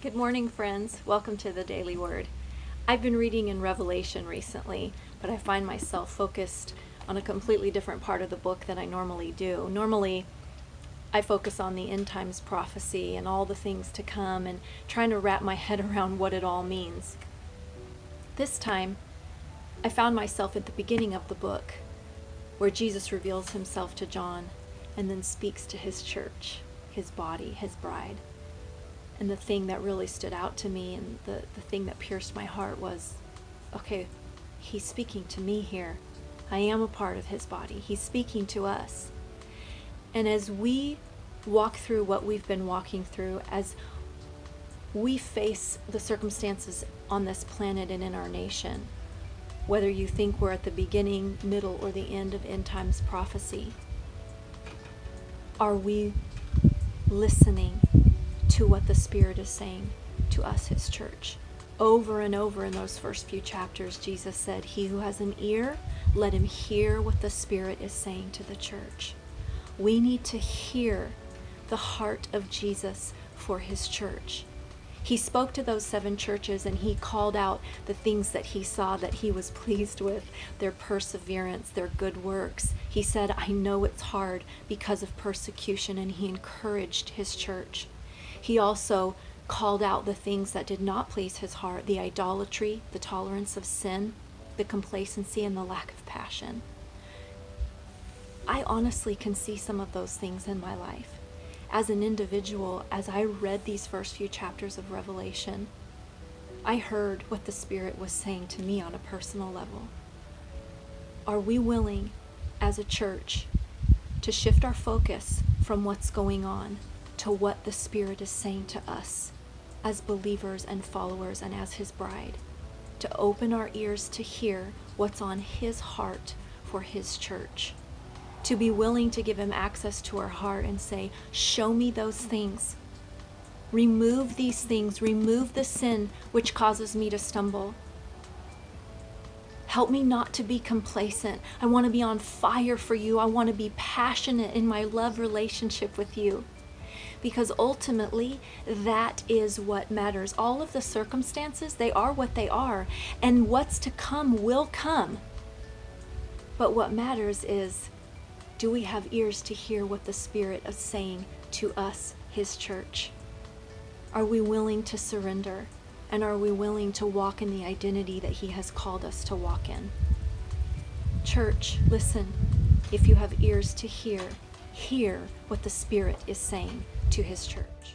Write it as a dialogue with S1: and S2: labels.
S1: Good morning, friends. Welcome to the Daily Word. I've been reading in Revelation recently, but I find myself focused on a completely different part of the book than I normally do. Normally, I focus on the end times prophecy and all the things to come and trying to wrap my head around what it all means. This time, I found myself at the beginning of the book where Jesus reveals himself to John and then speaks to his church, his body, his bride. And the thing that really stood out to me and the thing that pierced my heart was, okay, he's speaking to me here. I am a part of his body. He's speaking to us. And as we walk through what we've been walking through, as we face the circumstances on this planet and in our nation, whether you think we're at the beginning, middle, or the end of end times prophecy, are we listening to what the Spirit is saying to us, his church? Over and over in those first few chapters, Jesus said, "He who has an ear, let him hear what the Spirit is saying to the church." We need to hear the heart of Jesus for his church. He spoke to those 7 churches and he called out the things that he saw that he was pleased with, their perseverance, their good works. He said, "I know it's hard because of persecution," and he encouraged his church. He also called out the things that did not please his heart, the idolatry, the tolerance of sin, the complacency, and the lack of passion. I honestly can see some of those things in my life. As an individual, as I read these first few chapters of Revelation, I heard what the Spirit was saying to me on a personal level. Are we willing, as a church, to shift our focus from what's going on to what the Spirit is saying to us as believers and followers and as his bride? To open our ears to hear what's on his heart for his church. To be willing to give him access to our heart and say, "Show me those things. Remove these things. Remove the sin which causes me to stumble. Help me not to be complacent. I want to be on fire for you. I want to be passionate in my love relationship with you." Because ultimately, that is what matters. All of the circumstances, they are what they are. And what's to come will come. But what matters is, do we have ears to hear what the Spirit is saying to us, his church? Are we willing to surrender? And are we willing to walk in the identity that he has called us to walk in? Church, listen. If you have ears to hear, hear what the Spirit is saying to his church.